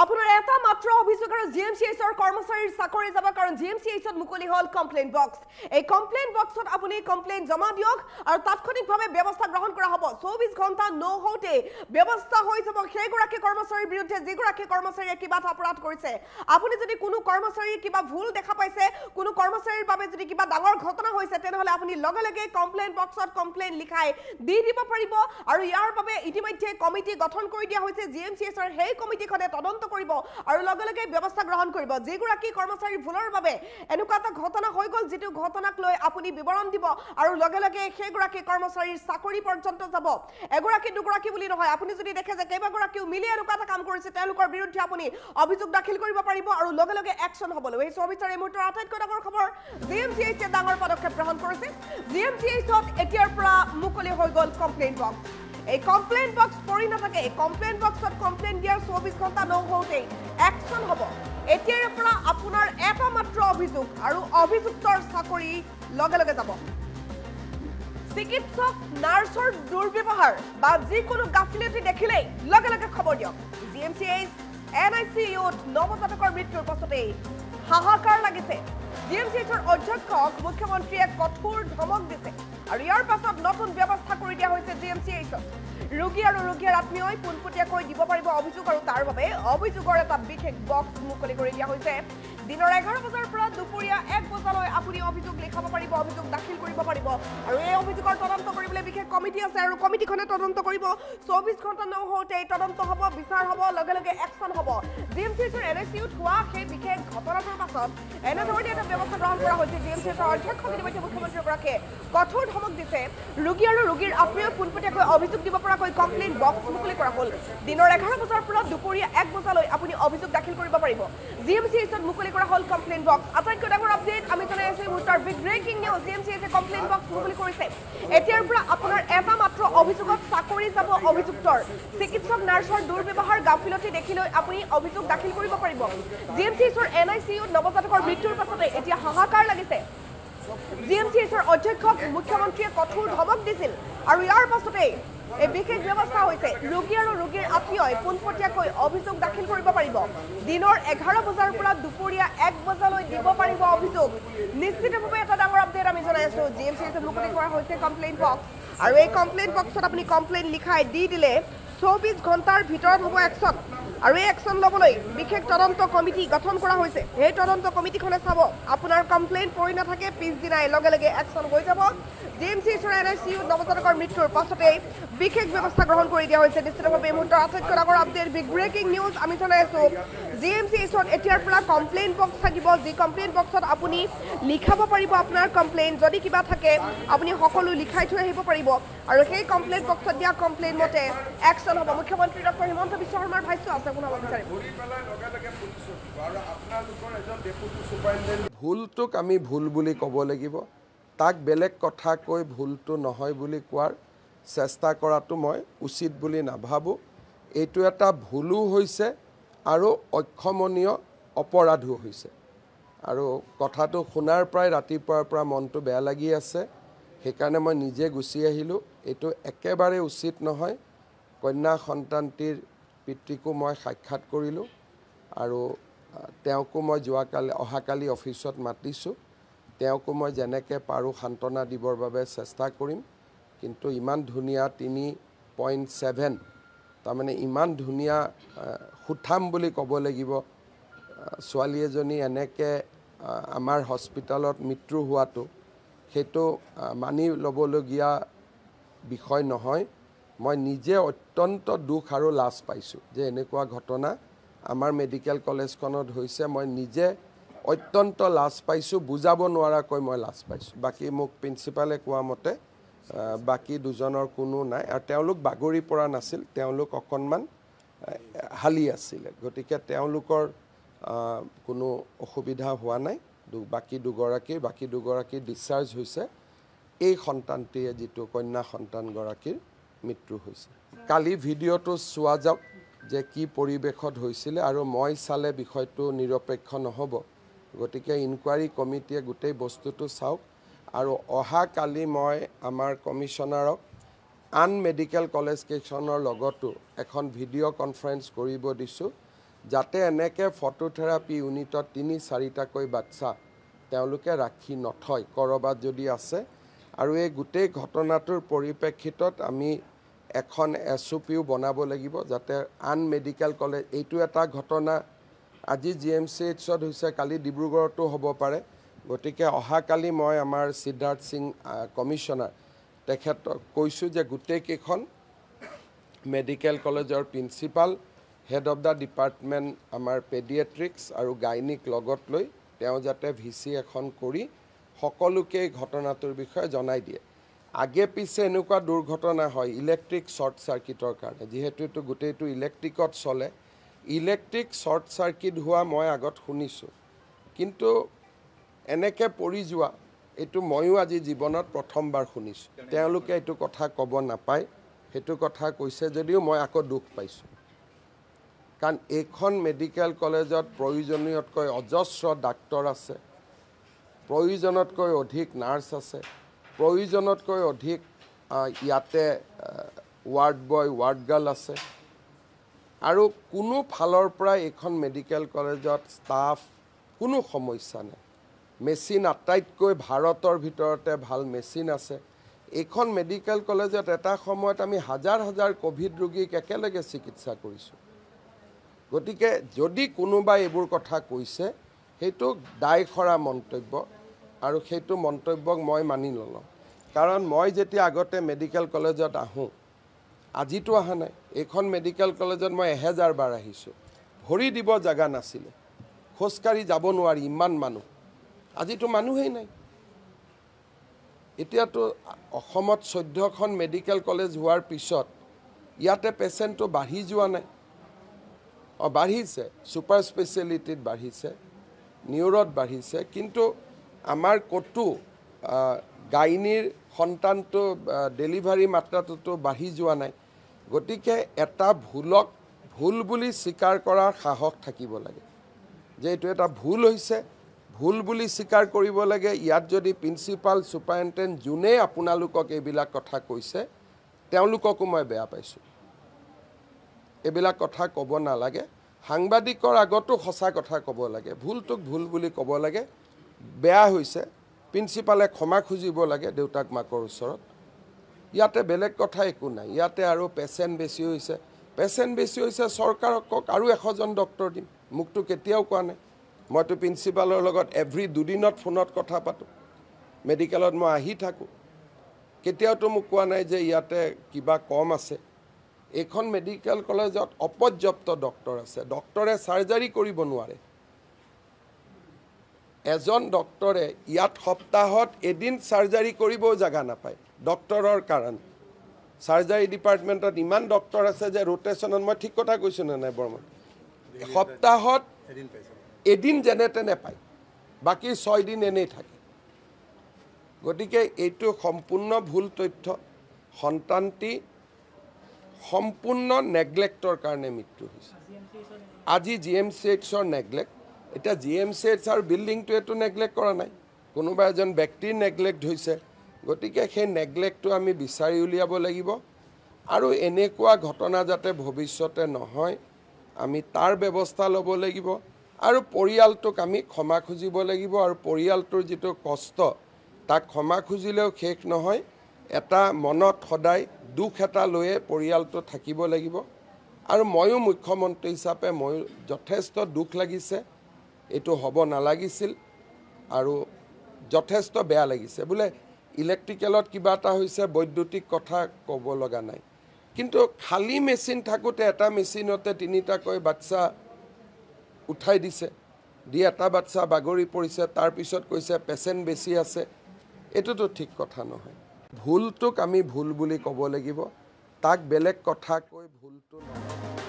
আপোনাৰ এটা মাত্ৰ অভিযোগ আৰু জিএমচিএইচৰ কৰ্মচাৰীৰ চাকৰি যাব কাৰণ জিএমচিএইচত মুকলি হল কমপ্লেইন বক্স এই কমপ্লেইন বক্সত আপুনি কমপ্লেইন জমা দিয়ক আৰু তাৎক্ষণিকভাৱে ব্যৱস্থা গ্ৰহণ কৰা হ'ব 24 ঘণ্টা নহওঁতে ব্যৱস্থা হৈ যাব সেইগৰাকী কৰ্মচাৰীৰ বিৰুদ্ধে যিগৰাকী কৰ্মচাৰীয়ে কিবা অপৰাধ কৰিছে আপুনি যদি কোনো কৰ্মচাৰীৰ কিবা ভুল দেখা পাইছে কোনো কৰ্মচাৰীৰ বাবে যদি কিবা ডাঙৰ ঘটনা হৈছে তেনেহলে আপুনি লগে লগে কমপ্লেইন বক্সত কমপ্লেইন লিখাই দি দিব পাৰিব আৰু ইয়াৰ বাবে ইতিমধ্যে কমিটি গঠন কৰি দিয়া হৈছে জিএমচিএইচৰ সেই কমিটিখনে তদন্ত কৰিব আৰু লগে লগে ব্যৱস্থা গ্ৰহণ কৰিব যিগৰাকী কৰ্মচাৰীৰ ভুলৰ বাবে এনেকুৱা এটা ঘটনা হৈ গল যেটো ঘটনাক লৈ আপুনি বিৱৰণ দিব আৰু লগে লগে সেইগৰাকী কৰ্মচাৰীৰ চাকৰি পৰ্যন্ত যাব এগৰাকী দুগৰাকী বুলি নহয় আপুনি যদি দেখে যে কেইবাগৰাকীও মিলি এনেকুৱা এটা কাম কৰিছে তেওঁলোকৰ বিৰুদ্ধে আপুনি অভিযোগ দাখিল কৰিব পাৰিব আৰু লগে লগে একচন হ'বলৈ এই সবিচাৰ এই মুহূৰ্তৰ আটাইতকৈ ডাঙৰ খবৰ জিএমচিএইচে ডাঙৰ পদক্ষেপ গ্ৰহণ কৰিছে জিএমচিএইচত এতিয়াৰ পৰা মুকলি হৈ গল কমপ্লেইন বক্স এই কমপ্লেইন বক্স পৰি নাথাকে কমপ্লেইন বক্সত কমপ্লেইন দিয়াৰ 24 ঘণ্টা নহওঁতে একচন হ'ব এতিয়াৰ পৰা আপোনাৰ এটা মাত্ৰ অভিযোগ আৰু অভিযুক্তৰ চাকৰি লগে লগে যাব চিকিৎসক নাৰ্ছৰ দুৰ্ব্যৱহাৰ বা যিকোনো গাফিলতি দেখিলেই লগে লগে খবৰ দিয়ক জিএমচিএইচ এনআইচিইউত নৱজাতকৰ মৃত্যুৰ পাছতে হাহাকাৰ লাগিছে জিএমচিএইচৰ অধ্যক্ষক মুখ্যমন্ত্ৰীয়ে কঠোৰ ধমক দিছে আৰু ইয়াৰ পাছত নতুন ব্যৱস্থা কৰি দিয়া হৈছে জিএমচিএইচত ৰোগী আৰু ৰোগীৰ আত্মীয়ই পোনপটীয়াকৈ দিব পাৰিব অভিযোগ আৰু তাৰ বাবে অভিযোগৰ এটা বিশেষ বক্স মুকলি কৰি দিয়া হৈছে দিনৰ 11 বজাৰ পৰা দুপৰীয়া 1 বজালৈ আপুনি অভিযোগ লিখাব পাৰিব অভিযোগ দাখিল কৰিব পাৰিব আৰু এই অভিযোগৰ তদন্ত কৰিবলৈ বিশেষ কমিটি আছে আৰু কমিটিখনে তদন্ত কৰিব 24 ঘণ্টা নহওঁতে তদন্ত হ'ব বিচাৰ হ'ব লগে লগে একচন হ'ব জিএমচিএইচৰ এনআইচিইউত হোৱা সেই বিশেষ ঘটনাটোৰ পাছত এনেধৰণে এটা ব্যৱস্থা গ্ৰহণ কৰা হৈছে জিএমচিএইচৰ অধ্যক্ষক ইতিমধ্যে মুখ্যমন্ত্ৰীগৰাকীয়ে কঠোৰ ধমক দিছে ৰোগী আৰু ৰোগীৰ আত্মীয়ক পোনপটীয়াকৈ অভিযোগ দিব পৰাকৈ কমপ্লেইন বক্স মুকলি কৰা হ'ল দিনৰ 11 বজাৰ পৰা দুপৰীয়া 1 বজালৈ আপুনি অভিযোগ দাখিল কৰিব পাৰিব জিএমচিএইচত মুকলি কৰা হ'ল কমপ্লেইন বক্স আটাইতকৈ ডাঙৰ আপডেট আমি জনাই আছো মুহূৰ্তৰ বিগ ব্ৰেকিং নিউজ জিএমচিএইচে কমপ্লেইন বক্স মুকলি কৰিছে এতিয়াৰ পৰা আপোনাৰ এটা মাত্ৰ অভিযোগত চাকৰি যাব অভিযুক্তৰ চিকিৎসক নাৰ্ছৰ দুৰ্ব্যৱহাৰ গাফিলতি দেখিলৈ আপুনি অভিযোগ দাখিল কৰিব পাৰিব জিএমচিএইচৰ এনআইচিইউত নৱজাতকৰ মৃত্যুৰ পাছতে এতিয়া হাহাকাৰ লাগিছে জিএমচিএইচৰ অধ্যক্ষক মুখ্যমন্ত্ৰীয়ে কঠোৰ ধমক দিছিল আৰু ইয়াৰ পাছতে এই বিশেষ ব্যৱস্থা হৈছে ৰোগী আৰু ৰোগীৰ আত্মীয়ই পোনপটীয়াকৈ অভিযোগ দাখিল কৰিব পাৰিব দিনৰ 11 বজাৰ পৰা দুপৰীয়া 1 বজালৈ দিব পাৰিব অভিযোগ নিশ্চিতভাৱে এটা ডাঙৰ আপডেট আমি জনাই আছো জিএমচিএইচত মুকলি কৰা হৈছে কমপ্লেইন বক্স আৰু এই কমপ্লেইন বক্সত আপুনি কমপ্লেইন লিখাই দি দিলে 24 ঘণ্টাৰ ভিতৰত হ'ব একচন আৰু এই একচন ল'বলৈ বিশেষ তদন্ত কমিটি গঠন কৰা হৈছে এই তদন্ত কমিটিখনে চাব আপোনাৰ কমপ্লেইন পৰি নাথাকে পিছদিনাই লগে লগে একচন হৈ যাব জিএমচিএইচৰ এনআইচিইউত নৱজাতকৰ মৃত্যুৰ পাছতে বিশেষ ব্যৱস্থা গ্ৰহণ কৰি দিয়া হৈছে নিশ্চিতভাৱে এই মুহূৰ্তৰ আটাইতকৈ ডাঙৰ আপডেট বিগ ব্ৰেকিং নিউজ আমি জনাই আছো জিএমচিএইচত এতিয়াৰ পৰা কমপ্লেইন বক্স থাকিব যি কমপ্লেইন বক্সত আপুনি লিখাব পাৰিব আপোনাৰ কমপ্লেইন যদি কিবা থাকে আপুনি সকলো লিখাই থৈ আহিব পাৰিব আৰু সেই কমপ্লেইন বক্সত দিয়া কমপ্লেইন মতে একচন হ'ব মুখ্যমন্ত্ৰী ডক্টৰ হিমন্ত বিশ্ব শৰ্মাৰ ভাষ্য আছে শুনাব বিচাৰিম ভুলটোক আমি ভুল বুলি ক'ব লাগিব তাক বেলেগ কথা কৈ ভুলটো নহয় বুলি কোৱাৰ চেষ্টা কৰাটো মই উচিত বুলি নাভাবোঁ এইটো এটা ভুলো হৈছে আৰু অক্ষমনীয় অপৰাধো হৈছে আৰু কথাটো শুনাৰ প্ৰায় ৰাতিপুৱাৰ পৰা মনটো বেয়া লাগি আছে সেইকাৰণে মই নিজে গুচি আহিলোঁ এইটো একেবাৰে উচিত নহয় কন্যা সন্তানটিৰ পিতৃকো মই সাক্ষাৎ কৰিলোঁ আৰু তেওঁকো মই অহাকালি অফিচত মাতিছোঁ তেওঁকো মই যেনেকৈ পাৰোঁ সান্তনা দিবৰ বাবে চেষ্টা কৰিম কিন্তু ইমান ধুনীয়া 3.7 তাৰমানে ইমান ধুনীয়া সুঠাম বুলি ক'ব লাগিব ছোৱালী এজনী এনেকৈ আমাৰ হস্পিটেলত মৃত্যু হোৱাটো সেইটো মানি ল'বলগীয়া বিষয় নহয় মই নিজে অত্যন্ত দুখ আৰু লাজ পাইছোঁ যে এনেকুৱা ঘটনা আমাৰ মেডিকেল কলেজখনত হৈছে মই নিজে অত্যন্ত লাজ পাইছোঁ বুজাব নোৱাৰাকৈ মই লাজ পাইছোঁ বাকী মোক প্ৰিন্সিপালে কোৱা মতে বাকী দুজনৰ কোনো নাই আৰু তেওঁলোক বাগৰি পৰা নাছিল তেওঁলোক অকণমান হালি আছিলে গতিকে তেওঁলোকৰ কোনো অসুবিধা হোৱা নাই বাকী দুগৰাকী ডিসচাৰ্জ হৈছে এই সন্তানটিয়ে যিটো কন্যা সন্তানগৰাকীৰ মৃত্যু হৈছে কালি ভিডিঅ'টো চোৱা যাওক যে কি পৰিৱেশত হৈছিল আৰু মই চালে বিষয়টো নিৰপেক্ষ নহ'ব গতিকে ইনকুৱাৰী কমিটিয়ে গোটেই বস্তুটো চাওক আৰু অহা কালি মই আমাৰ কমিশনাৰক আন মেডিকেল কলেজ কেইখনৰ লগতো এখন ভিডিঅ' কনফাৰেন্স কৰিব দিছোঁ যাতে এনেকৈ ফটোথেৰাপি ইউনিটত ৩-৪টাকৈ বাচ্চা তেওঁলোকে ৰাখি নথয় ক'ৰবাত যদি আছে। আৰু এই গোটেই ঘটনাটোৰ পৰিপ্ৰেক্ষিতত আমি এখন SOPও বনাব লাগিব যাতে আন মেডিকেল কলেজ, এইটো এটা ঘটনা আজি GMCHত হৈছে, কালি ডিব্ৰুগড়তো হ'ব পাৰে। গতিকে অহাকালি মই আমাৰ সিদ্ধাৰ্থ সিং কমিশ্যনাৰ তেখেতক কৈছোঁ যে গোটেইকেইখন মেডিকেল কলেজৰ principal, head of the department আমাৰ পেডিয়াট্ৰিক্স আৰু গাইনিক লগত লৈ তেওঁ যাতে VC এখন কৰি সকলোকে ঘটনাটোৰ বিষয়ে জনাই দিয়ে। আগে পিছে এনেকুৱা দুৰ্ঘটনা হয় ইলেক্ট্ৰিক শ্বৰ্ট চাৰ্কিটৰ কাৰণে, যিহেতু এইটো গোটেইটো ইলেক্ট্ৰিকত চলে। ইলেক্ট্ৰিক শ্বৰ্ট চাৰ্কিট হোৱা মই আগত শুনিছোঁ, কিন্তু এনেকৈ পৰি যোৱা এইটো ময়ো আজি জীৱনত প্ৰথমবাৰ শুনিছোঁ। তেওঁলোকে এইটো কথা ক'ব নাপায়, সেইটো কথা কৈছে যদিও মই আকৌ দুখ পাইছোঁ। কাৰণ এইখন মেডিকেল কলেজত প্ৰয়োজনীয়তকৈ অজস্ৰ ডাক্তৰ আছে, প্ৰয়োজনতকৈ অধিক নাৰ্ছ আছে, প্ৰয়োজনতকৈ অধিক ইয়াতে ৱাৰ্ড বয় ৱাৰ্ড গাৰ্ল আছে। আৰু কোনো ফালৰ পৰা এইখন মেডিকেল কলেজত ষ্টাফ কোনো সমস্যা নাই। মেচিন আটাইতকৈ ভাৰতৰ ভিতৰতে ভাল মেচিন আছে। এইখন মেডিকেল কলেজত এটা সময়ত আমি হাজাৰ হাজাৰ কোভিড ৰোগীক একেলগে চিকিৎসা কৰিছোঁ। গতিকে যদি কোনোবাই এইবোৰ কথা কৈছে সেইটো দায়খৰা মন্তব্য, আৰু সেইটো মন্তব্যক মই মানি নলওঁ। কাৰণ মই যেতিয়া আগতে মেডিকেল কলেজত আহোঁ, আজিতো অহা নাই, এইখন মেডিকেল কলেজত মই 1000 বাৰ আহিছোঁ। ভৰি দিব জেগা নাছিলে, খোজকাঢ়ি যাব নোৱাৰি ইমান মানুহ। আজিতো মানুহেই নাই। এতিয়াতো অসমত 14খন মেডিকেল কলেজ হোৱাৰ পিছত ইয়াতে পেচেণ্টটো বাঢ়ি যোৱা নাই, বাঢ়িছে, ছুপাৰ স্পেচিয়েলিটিত বাঢ়িছে, নিউৰত বাঢ়িছে, কিন্তু আমাৰ ক'তো গাইনীৰ সন্তানটো ডেলিভাৰী মাত্ৰাটোতো বাঢ়ি যোৱা নাই। গতিকে এটা ভুলক ভুল বুলি স্বীকাৰ কৰাৰ সাহস থাকিব লাগে, যে এইটো এটা ভুল হৈছে, ভুল বুলি স্বীকাৰ কৰিব লাগে। ইয়াত যদি প্ৰিন্সিপাল ছুপাৰিণ্টেণ্ডেণ্ট যোনে আপোনালোকক এইবিলাক কথা কৈছে তেওঁলোককো মই বেয়া পাইছোঁ। এইবিলাক কথা ক'ব নালাগে, সাংবাদিকৰ আগতো সঁচা কথা ক'ব লাগে, ভুলটোক ভুল বুলি ক'ব লাগে। বেয়া হৈছে, প্ৰিন্সিপালে ক্ষমা খুজিব লাগে দেউতাক মাকৰ ওচৰত। ইয়াতে বেলেগ কথা একো নাই। ইয়াতে আৰু পেচেণ্ট বেছি হৈছে, পেচেণ্ট বেছি হৈছে, চৰকাৰক কওক আৰু 100জন ডক্টৰ দিম। মোকতো কেতিয়াও কোৱা নাই। মইতো প্ৰিন্সিপালৰ লগত এভৰি 2 দিনত ফোনত কথা পাতোঁ, মেডিকেলত মই আহি থাকোঁ। কেতিয়াওতো মোক কোৱা নাই যে ইয়াতে কিবা কম আছে। এইখন মেডিকেল কলেজত অপৰ্যাপ্ত ডক্টৰ আছে, ডক্টৰে চাৰ্জাৰী কৰিব নোৱাৰে। এজন ডক্টৰে ইয়াত সপ্তাহত এদিন চাৰ্জাৰী কৰিবও জেগা নাপায় ডক্টৰৰ কাৰণে। চাৰ্জাৰী ডিপাৰ্টমেণ্টত ইমান ডক্টৰ আছে যে ৰোটেশ্যনত, মই ঠিক কথা কৈছোঁ নে নাই বৰ্মন, সপ্তাহত এদিন যেনে তেনে পায়, বাকী 6 দিন এনেই থাকে। গতিকে এইটো সম্পূৰ্ণ ভুল তথ্য। সন্তানটি সম্পূৰ্ণ নেগলেক্টৰ কাৰণে মৃত্যু হৈছে। আজি GMCHৰ নেগলেক্ট, এতিয়া GMCHৰ বিল্ডিংটোৱেতো নেগলেক্ট কৰা নাই, কোনোবা এজন ব্যক্তিৰ নেগলেক্ট হৈছে। গতিকে সেই নেগলেক্টটো আমি বিচাৰি উলিয়াব লাগিব, আৰু এনেকুৱা ঘটনা যাতে ভৱিষ্যতে নহয় আমি তাৰ ব্যৱস্থা ল'ব লাগিব। আৰু পৰিয়ালটোক আমি ক্ষমা খুজিব লাগিব, আৰু পৰিয়ালটোৰ যিটো কষ্ট তাক ক্ষমা খুজিলেও শেষ নহয়। এটা মনত সদায় দুখ এটা লৈয়ে পৰিয়ালটো থাকিব লাগিব। আৰু ময়ো মুখ্যমন্ত্ৰী হিচাপে ময়ো যথেষ্ট দুখ লাগিছে, এইটো হ'ব নালাগিছিল, আৰু যথেষ্ট বেয়া লাগিছে। বোলে ইলেক্ট্ৰিকেলত কিবা এটা হৈছে, বৈদ্যুতিক কথা ক'ব লগা নাই, কিন্তু খালী মেচিন থাকোঁতে এটা মেচিনতে 3টাকৈ বাচ্চা উঠাই দিছে, দি এটা বাচ্চা বাগৰি পৰিছে, তাৰপিছত কৈছে পেচেণ্ট বেছি আছে। এইটোতো ঠিক কথা নহয়। ভুলটোক আমি ভুল বুলি ক'ব লাগিব, তাক বেলেগ কথা কৈ ভুলটো নহয়।